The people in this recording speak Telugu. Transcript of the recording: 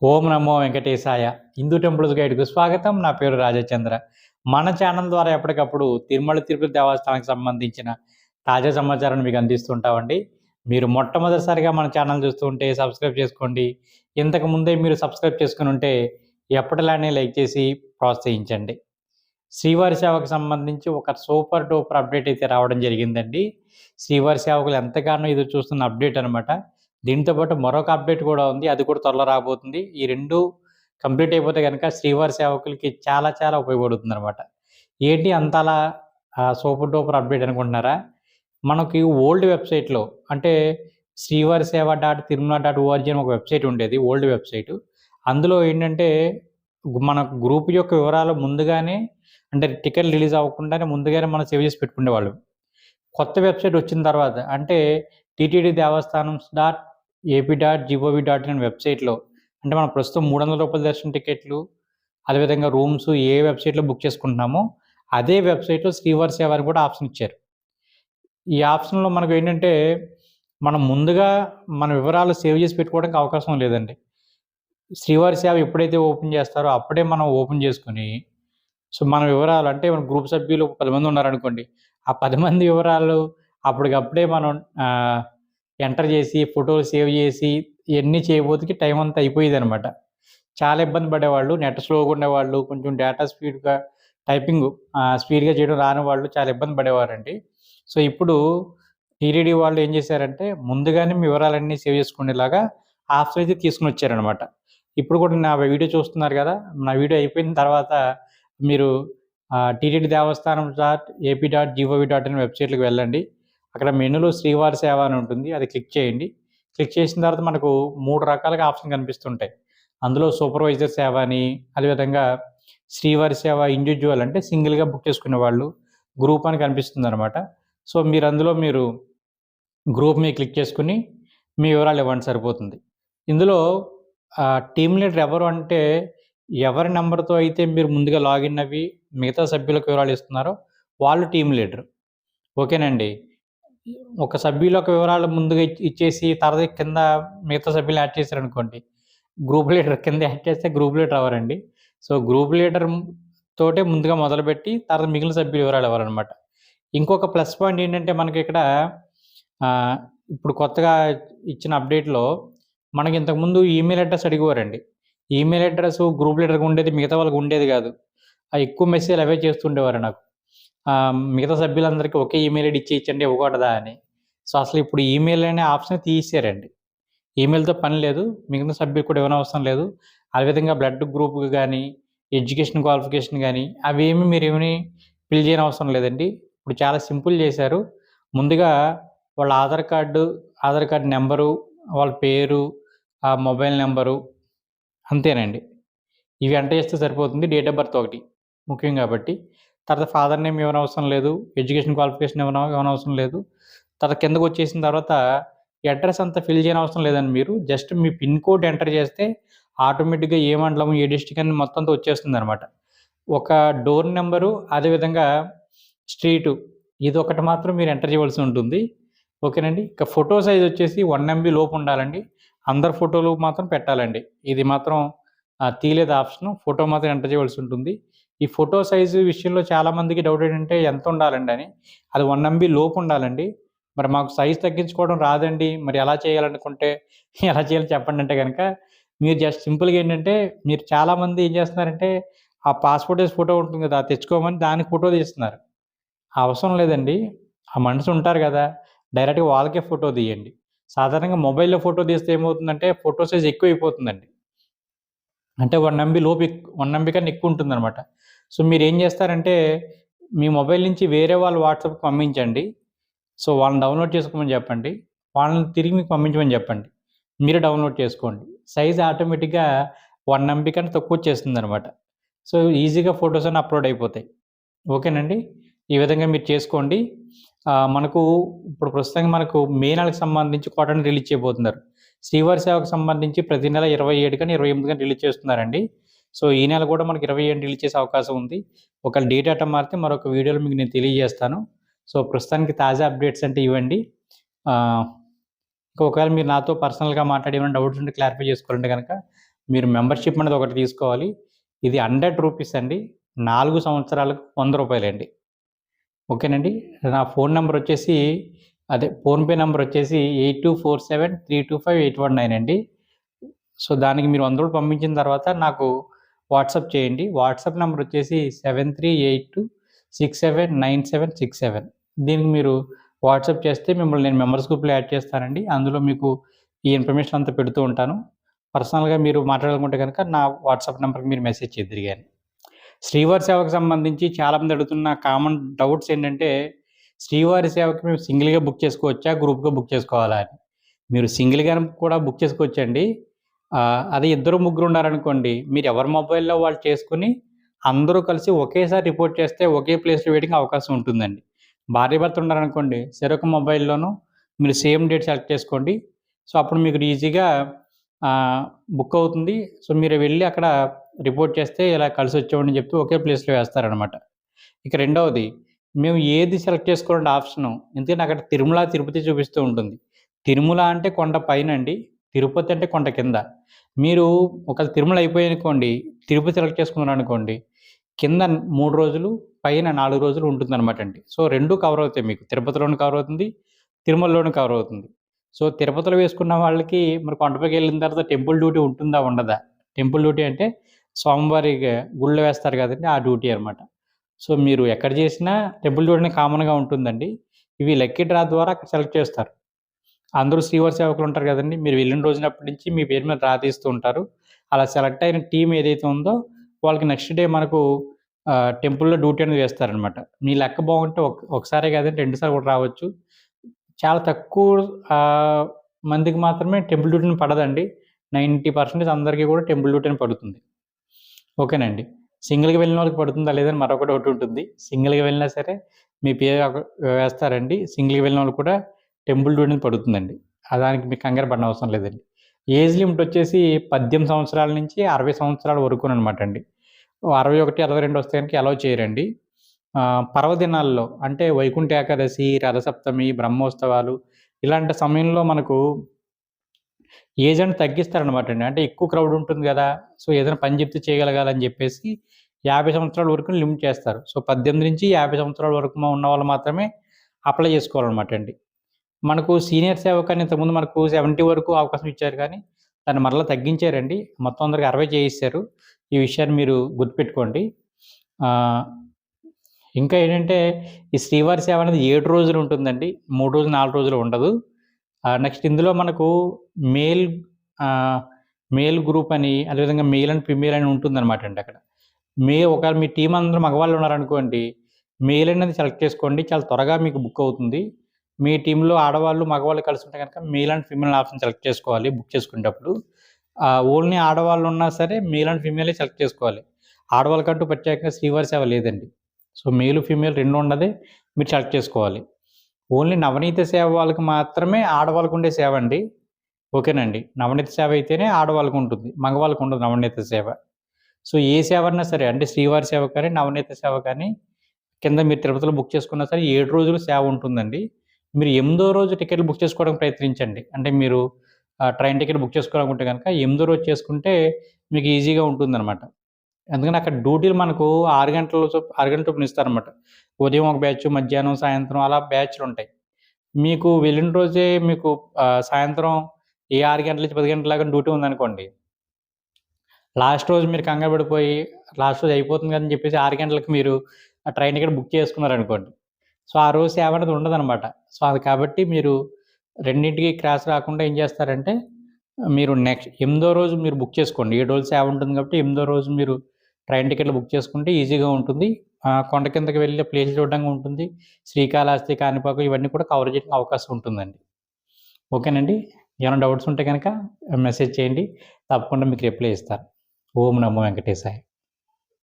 ఓం నమో వెంకటేశాయ. హిందూ టెంపుల్స్ గైడ్‌కు స్వాగతం. నా పేరు రాజచంద్ర. మన ఛానల్ ద్వారా ఎప్పటికప్పుడు తిరుమల తిరుపతి దేవస్థానానికి సంబంధించిన తాజా సమాచారాన్ని మీకు అందిస్తుంటామండి. మీరు మొట్టమొదటిసారిగా మన ఛానల్ చూస్తూ ఉంటే సబ్స్క్రైబ్ చేసుకోండి. ఇంతకు ముందే మీరు సబ్స్క్రైబ్ చేసుకొని ఉంటే ఎప్పటిలానే లైక్ చేసి ప్రోత్సహించండి. శ్రీవారి సేవకు సంబంధించి ఒక సూపర్ డూపర్ అప్డేట్ అయితే రావడం జరిగిందండి. శ్రీవారి సేవకులు ఎంతగానో ఎదురు చూస్తున్న అప్డేట్ అనమాట. దీంతో పాటు మరొక అప్డేట్ కూడా ఉంది. అది కూడా త్వరలో రాబోతుంది. ఈ 2 కంప్లీట్ అయిపోతే గనక శ్రీవారి సేవకులకి చాలా చాలా ఉపయోగపడుతుందనమాట. ఏంటి అంతలా సూపర్ డూపర్ అప్డేట్ అనుకుంటున్నారా? మనకి ఓల్డ్ వెబ్‌సైట్‌లో అంటే శ్రీవారి సేవ డాట్ తిరుమల డాట్ ఓఆర్జీ అని ఒక వెబ్‌సైట్ ఉండేది. Old website. అందులో ఏంటంటే మన గ్రూప్ యొక్క వివరాలు ముందుగానే అంటే టికెట్ రిలీజ్ అవ్వకుండానే ముందుగానే మనం సేవ్ చేసి పెట్టుకునేవాళ్ళం. కొత్త వెబ్‌సైట్ వచ్చిన తర్వాత అంటే TTD Devasthanams dot AP dot GOV dot in వెబ్‌సైట్‌లో అంటే మనం ప్రస్తుతం రూ. 300 దర్శన టికెట్లు, అదేవిధంగా రూమ్స్ ఏ వెబ్‌సైట్‌లో బుక్ చేసుకుంటున్నామో అదే వెబ్‌సైట్‌లో శ్రీవారి సేవ అని కూడా ఆప్షన్ ఇచ్చారు. ఈ ఆప్షన్‌లో మనకేంటంటే మనం ముందుగా మన వివరాలు సేవ్ చేసి పెట్టుకోవడానికి అవకాశం లేదండి. శ్రీవారి సేవ ఎప్పుడైతే ఓపెన్ చేస్తారో అప్పుడే మనం ఓపెన్ చేసుకొని మన వివరాలు అంటే మన గ్రూప్ సభ్యులు 10 మంది ఉన్నారనుకోండి. ఆ 10 మంది వివరాలు అప్పటికప్పుడే మనం ఎంటర్ చేసి, ఫోటోలు సేవ్ చేసి ఇయన్నీ చేయబోతికి టైం అంతా అయిపోయేదనమాట. చాలా ఇబ్బంది పడేవాళ్ళు. నెట్ స్లోగా ఉండేవాళ్ళు, కొంచెం డేటా స్పీడ్‌గా టైపింగు స్పీడ్‌గా చేయడం రాని వాళ్ళు చాలా ఇబ్బంది పడేవారండి. సో, ఇప్పుడు టీటీడీ వాళ్ళు ఏం చేశారంటే, ముందుగానే మీ వివరాలన్నీ సేవ్ చేసుకునేలాగా ఆప్షన్ అయితే తీసుకొనొచ్చారనమాట. ఇప్పుడు కూడా నా వీడియో చూస్తున్నారు కదా! నా వీడియో అయిపోయిన తర్వాత మీరు TTD Devasthanam dot AP dot GOV dot in వెబ్‌సైట్‌లోకి వెళ్ళండి. అక్కడ మెనూలో శ్రీవారి సేవ అని ఉంటుంది. అది క్లిక్ చేయండి. క్లిక్ చేసిన తర్వాత మనకు 3 రకాలుగా ఆప్షన్ కనిపిస్తుంటాయి. అందులో సూపర్వైజర్ సేవ అని, అదేవిధంగా శ్రీవారి సేవ ఇండివిడ్యువల్ అంటే సింగిల్‌గా బుక్ చేసుకునేవాళ్ళు, గ్రూప్ అని కనిపిస్తుందనమాట. సో, మీరు గ్రూప్ మీద క్లిక్ చేసుకొని మీ వివరాలు ఇవ్వండి సరిపోతుంది. ఇందులో టీమ్ లీడర్ ఎవరు అంటే ఎవరి నంబర్‌తో అయితే మీరు ముందుగా లాగిన్ అవ్వి మిగతా సభ్యులకు వివరాలు ఇస్తున్నారో వాళ్ళు టీమ్ లీడర్. ఓకేనండి. ఒక సభ్యుల యొక్క వివరాలు ముందుగా ఇచ్చేసి తర్వాత కింద మిగతా సభ్యులను యాడ్ చేశారనుకోండి. గ్రూప్ లీడర్ కింద యాడ్ చేస్తే గ్రూప్ లీడర్ అవ్వరండి. సో, గ్రూప్ లీడర్ తోటే ముందుగా మొదలుపెట్టి తర్వాత మిగిలిన సభ్యుల వివరాలు ఇవ్వాలనమాట. ఇంకొక ప్లస్ పాయింట్ ఏంటంటే మనకిక్కడ ఆహ్, ఇప్పుడు కొత్తగా ఇచ్చిన అప్డేట్‌లో మనకి ఇంతకుముందు ఈమెయిల్ అడ్రెస్ అడిగేవారండి. ఈమెయిల్ అడ్రెస్ గ్రూప్ లీడర్‌కి ఉండేది. మిగతా వాళ్ళకి ఉండేది కాదు. ఎక్కువ మెసేజ్‌లు అవే చేస్తుండేవారు నాకు. మిగతా సభ్యులందరికీ ఒకే ఈమెయిల్ ఐడీ ఇచ్చేయచ్చండి ఇవ్వకూడదా అని. సో, అసలు ఇప్పుడు ఈమెయిల్ అనే ఆప్షన్ తీసేసారండి. ఈమెయిల్‌తో పని లేదు. మిగిలిన సభ్యులకు కూడా ఇవ్వనవసరం లేదు. అదేవిధంగా బ్లడ్ గ్రూప్ గాని, ఎడ్యుకేషన్ క్వాలిఫికేషన్ గాని అవేమి మీరేమి ఫిల్ చేయనవసరం లేదండి. ఇప్పుడు చాలా సింపుల్ చేశారు. ముందుగా వాళ్ళ ఆధార్ కార్డ్ నంబరు, వాళ్ళ పేరు, మొబైల్ నంబరు అంతేనండి. ఇవి ఎంటర్ చేస్తే సరిపోతుంది. డేట్ ఆఫ్ బర్త్ ఒకటి ముఖ్యం కాబట్టి. తర్వాత ఫాదర్ నేమ్ ఇవ్వనవసరం లేదు. ఎడ్యుకేషన్ క్వాలిఫికేషన్ ఇవ్వనవసరం లేదు. తర్వాత కిందకొచ్చేసిన తర్వాత అడ్రెస్ అంతా ఫిల్ చేయనవసరం లేదండి మీరు. జస్ట్ మీ పిన్ కోడ్ ఎంటర్ చేస్తే ఆటోమేటిక్‌గా ఏ మండలం, ఏ డిస్ట్రిక్ట్ అని మొత్తం అంతా వచ్చేస్తుందనమాట. ఒక డోర్ నంబరు, అదేవిధంగా స్ట్రీటు ఇదొకటి మాత్రం మీరు ఎంటర్ చేయవలసి ఉంటుంది. ఓకేనండి. ఇక ఫోటో సైజ్ వచ్చేసి 1 ఎంబీ లోపు ఉండాలండి. అందరి ఫోటోలు మాత్రం పెట్టాలండి. ఇది మాత్రం తీయలేదు ఆప్షను. ఫోటో మాత్రం ఎంటర్ చేయవలసి ఉంటుంది. ఈ ఫోటో సైజు విషయంలో చాలామందికి డౌట్ ఏంటంటే ఎంత ఉండాలండి అని. అది 1 ఎంబీ లోపు ఉండాలండి. మరి మాకు సైజ్ తగ్గించుకోవడం రాదండి. మరి ఎలా చేయాలనుకుంటే ఎలా చేయాలో చెప్పండి అంటే గనక మీరు జస్ట్ సింపుల్‌గా ఏంటంటే మీరు చాలామంది ఏం చేస్తున్నారంటే ఆ పాస్‌పోర్ట్ సైజ్ ఫోటో ఉంటుంది కదా! అది తెచ్చుకోమని దానికి ఫోటో తీస్తున్నారు. అవసరం లేదండి. ఆ మనిషి ఉంటారు గదా! డైరెక్ట్‌గా వాళ్ళకే ఫోటో తీయండి. సాధారణంగా మొబైల్‌లో ఫోటో తీస్తే ఏమవుతుందంటే ఫోటో సైజ్ ఎక్కువైపోతుందండి. అంటే 1 ఎంబీ లోపు 1 ఎంబీ కన్నా ఎక్కువుంటుందనమాట. సో, మీరేం జేస్తారంటే, మీ మొబైల్ నుంచి వేరే వాళ్ళ వాట్సాప్‌కి పంపించండి. సో, వాళ్ళని డౌన్‌లోడ్ చేసుకోమని జెప్పండి. వాళ్ళని తిరిగి మీకు పంపించమని జెప్పండి. మీరే డౌన్‌లోడ్ చేసుకోండి. సైజ్ ఆటోమేటిక్‌గా 1 ఎంబీ కన్నా తక్కువొచ్చేస్తుందనమాట. సో, ఈజీగా ఫోటోస్ అన్నీ అప్‌లోడ్ అయిపోతాయి. ఓకేనండి. ఈ విధంగా మీరు చేసుకోండి. మనకు ఇప్పుడు ప్రస్తుతానికి మనకు మే నెలకు సంబంధించి క్వార్టర్‌ని రిలీజ్ చేయబోతున్నారు. శ్రీవారి సేవకు సంబంధించి ప్రతి నెల 27 కానీ, 28 కానీ రిలీజ్ చేస్తున్నారండి. సో, ఈ నెల కూడా మనకి 27 రిలీజ్ చేసే అవకాశం ఉంది. ఒకవేళ డేట్ అట్టా మారితే మరొక వీడియోలో మీకు నేను తెలియజేస్తాను. సో, ప్రస్తుతానికి తాజా అప్డేట్స్ అంటే ఇవండి. ఆహ్, ఇంకా ఒకవేళ మీరు నాతో పర్సనల్‌గా మాట్లాడి ఏమైనా డౌట్స్ ఉంటే క్లారిఫై చేసుకోవాలంటే గనక మీరు మెంబర్షిప్ అనేది ఒకటి తీసుకోవాలి. ఇది రూ. 100 అండి. 4 సంవత్సరాలకు రూ. 100 అండి. ఓకేనండి. నా ఫోన్ నెంబర్ వచ్చేసి ఫోన్‌పే నెంబర్ వచ్చేసి 8247325819 అండి. సో, దానికి మీరు రూ. 100 పంపించిన తర్వాత నాకు వాట్సాప్ చేయండి. వాట్సాప్ నెంబర్ వచ్చేసి 7382679767. దీనికి మీరు వాట్సాప్ చేస్తే మిమ్మల్ని నేను మెంబర్స్ గ్రూప్‌లో యాడ్ చేస్తానండి. అందులో మీకు ఈ ఇన్ఫర్మేషన్ అంతా పెడుతూ ఉంటాను. పర్సనల్‌గా మీరు మాట్లాడాలనుకుంటే కనుక నా వాట్సాప్ నెంబర్‌కి మీరు మెసేజ్ చేద్దురు గాని. శ్రీవారి సేవకు సంబంధించి చాలామంది అడుగుతున్న కామన్ డౌట్స్ ఏంటంటే, శ్రీవారి సేవకి మేము సింగిల్‌గా బుక్ చేసుకోవచ్చా? గ్రూప్‌గా బుక్ చేసుకోవాలా అని. మీరు సింగిల్‌గా కూడా బుక్ చేసుకోవచ్చండి. అదే ఇద్దరు ముగ్గురు ఉన్నారనుకోండి, మీరు ఎవరి మొబైల్‌లో వాళ్ళు చేసుకొని అందరూ కలిసి ఒకేసారి రిపోర్ట్ చేస్తే ఒకే ప్లేస్‌లో వేయడానికి అవకాశం ఉంటుందండి. భార్యాభర్తలు ఉన్నారనుకోండి, చెరొక మొబైల్‌లోనూ మీరు సేమ్ డేట్ సెలెక్ట్ చేసుకోండి. సో, అప్పుడు మీకు ఈజీగా బుక్ అవుతుంది. సో, మీరు వెళ్లి అక్కడ రిపోర్ట్ చేస్తే ఇలా కలిసొచ్చామని చెప్పి ఒకే ప్లేస్‌లో వేస్తారనమాట. ఇక రెండవది, మేము ఏది సెలెక్ట్ చేసుకోవాలంటే ఆప్షను, ఎందుకంటే అక్కడ తిరుమల, తిరుపతి చూపిస్తూ ఉంటుంది. తిరుమల అంటే కొండ పైనండి. తిరుపతి అంటే కొండ కింద. మీరు ఒకవేళ తిరుమల అయిపోయాయనుకోండి, తిరుపతి సెలెక్ట్ చేసుకున్నారనుకోండి, కింద 3 రోజులు, పైన 4 రోజులు ఉంటుందనమాటండి. సో, 2 కవర్ అవుతాయి మీకు. తిరుపతిలోను కవర్ అవుతుంది, తిరుమలలోను కవర్ అవుతుంది. సో, తిరుపతిలో వేసుకున్న వాళ్ళకి మరి కొండపైకెళ్ళిన తర్వాత టెంపుల్ డ్యూటీ ఉంటుందా? ఉండదా? టెంపుల్ డ్యూటీ అంటే స్వామివారి గుళ్ళో వేస్తారు కదండీ! ఆ డ్యూటీ అనమాట. సో, మీరు ఎక్కడ చేసినా టెంపుల్ డ్యూటీ కామన్‌గా ఉంటుందండి. ఇవి లక్కీ డ్రా ద్వారా అక్కడ సెలెక్ట్ చేస్తారు. అందరూ శ్రీవారి సేవకులు ఉంటారు కదండీ! మీరు వెళ్ళిన రోజునప్పటి నుంచి మీ పేరు మీద డ్రా తీస్తూ ఉంటారు. అలా సెలెక్ట్ అయిన టీమ్ ఏదైతే ఉందో వాళ్ళకి నెక్స్ట్ డే మనకు టెంపుల్‌లో డ్యూటీ అనేది వేస్తారనమాట. మీ లెక్క బాగుంటే ఒకసారే కాదండి 2 సార్లు కూడా రావచ్చు. చాలా తక్కువ మందికి మాత్రమే టెంపుల్ డ్యూటీ పడదండి. 90% అందరికీ కూడా టెంపుల్ డ్యూటీ అని పడుతుంది. ఓకేనండి. సింగిల్‌గా వెళ్ళిన వాళ్ళకి పడుతుందా లేదా అని మరొక డౌట్ ఉంటుంది. సింగిల్‌గా వెళ్ళినా సరే మీ పేరు వేస్తారండి. సింగిల్‌గా వెళ్ళిన వాళ్ళు కూడా టెంపుల్ డ్యూటీ పడుతుందండి. దానికి మీకు కంగారు పడనవసరం అవసరం లేదండి. ఏజ్ లిమిట్ వచ్చేసి 18 సంవత్సరాల నుంచి 60 సంవత్సరాల వరకుననమాట అండి. 61, 62 వస్తే గనుక అలౌ చేయరండి. పర్వదినాల్లో అంటే వైకుంఠ ఏకాదశి, రథసప్తమి, బ్రహ్మోత్సవాలు ఇలాంటి సమయంలో మనకు ఏజ్ అనేది తగ్గిస్తారనమాట అండి. అంటే ఎక్కువ క్రౌడ్ ఉంటుంది గదా! సో, ఏదైనా పని చెప్తే చేయగలగాలని జెప్పేసి 50 సంవత్సరాల వరకు లిమిట్ చేస్తారు. సో, 18-50 సంవత్సరాల వరకు ఉన్నవాళ్ళు మాత్రమే అప్లై చేసుకోవాలనమాట అండి. మనకు సీనియర్ సేవకని ఇంతకుముందు మనకు 70 వరకు అవకాశం ఇచ్చారు కానీ, దాన్ని మరలా తగ్గించారండి. మొత్తం అందరికి 60 చేసేశారు. ఈ విషయాన్ని మీరు గుర్తుపెట్టుకోండి. ఇంకా ఏంటంటే, ఈ శ్రీవారి సేవ అనేది 7 రోజులు ఉంటుందండి. 3 రోజులు, 4 రోజులు ఉండదు. నెక్స్ట్ ఇందులో మనకు మేల్ మేల్ గ్రూప్ అని, అదేవిధంగా మేల్ అండ్ ఫీమేల్ అని ఉంటుందనమాట అండి అక్కడ. ఒకవేళ మీ టీమ్ అందరూ మగవాళ్ళు ఉన్నారనుకోండి, మేల్ అనేది సెలెక్ట్ చేసుకోండి. చాలా త్వరగా మీకు బుక్ అవుతుంది. మీ టీమ్‌లో ఆడవాళ్ళు, మగవాళ్ళు కలిసి ఉంటే గనక male and female option select చేసుకోవాలి బుక్ చేసుకునేటప్పుడు. ఓన్లీ ఆడవాళ్ళు ఉన్నా సరే మేల్ అండ్ ఫీమేలే సెలెక్ట్ చేసుకోవాలి. ఆడవాళ్ళకంటూ ప్రత్యేకంగా శ్రీవారి సేవ లేదండి. సో, మేల్, ఫీమేల్ 2 ఉన్నదే మీరు సెలెక్ట్ చేసుకోవాలి. ఓన్లీ నవనీత సేవ వాళ్ళకి మాత్రమే ఆడవాళ్ళకుండే సేవ అండి. ఓకేనండి. నవనీత సేవ అయితేనే ఆడవాళ్ళకు ఉంటుంది. మగవాళ్ళకు ఉండదు నవనీత సేవ. సో, ఏ సేవ అన్నా సరే అంటే శ్రీవారి సేవ కానీ, నవనీత సేవ కానీ కింద మీరు తిరుపతిలో బుక్ చేసుకున్నా సరే 7 రోజులు సేవ ఉంటుందండి. మీరు 8దో రోజు టికెట్లు బుక్ చేసుకోవడానికి ప్రయత్నించండి. అంటే మీరు ట్రైన్ టికెట్ బుక్ చేసుకోవాలనుకుంటే గనక 8దో రోజు చేసుకుంటే మీకు ఈజీగా ఉంటుందనమాట. ఎందుకంటే అక్కడ డ్యూటీలు మనకు 6 గంటల చొప్పున ఇస్తారనమాట. ఉదయం ఒక బ్యాచ్, మధ్యాహ్నం, సాయంత్రం అలా బ్యాచ్‌లుంటాయి. మీకు వెళ్ళిన రోజే మీకు సాయంత్రం 6 గంటల నుంచి 10 గంటల దాకా డ్యూటీ ఉందనుకోండి. లాస్ట్ రోజు మీరు కంగారు పడిపోయి లాస్ట్ రోజు అయిపోతుంది కదని చెప్పేసి 6 గంటలకు మీరు ఆ ట్రైన్ టికెట్ బుక్ చేసుకున్నారనుకోండి. సో, ఆ రోజు సేవ అనేది ఉండదనమాట. సో, అది కాబట్టి మీరు రెండింటికి క్రాస్ రాకుండా ఏం చేస్తారంటే, మీరు నెక్స్ట్ 8దో రోజు మీరు బుక్ చేసుకోండి. 7 రోజులు సేవ ఉంటుంది కాబట్టి 8దో రోజు మీరు ట్రైన్ టికెట్లు బుక్ చేసుకుంటే ఈజీగా ఉంటుంది. కొండ కిందకి వెళ్ళే ప్లేస్ చూడడంగా ఉంటుంది. శ్రీకాళహస్తి, కాణిపాకం ఇవన్నీ కూడా కవర్ చేయడానికి అవకాశం ఉంటుందండి. ఓకేనండి. ఏమైనా డౌట్స్ ఉంటే గనక మెసేజ్ చేయండి. తప్పకుండా మీకు రిప్లై ఇస్తాను. ఓం నమో వెంకటేశాయ.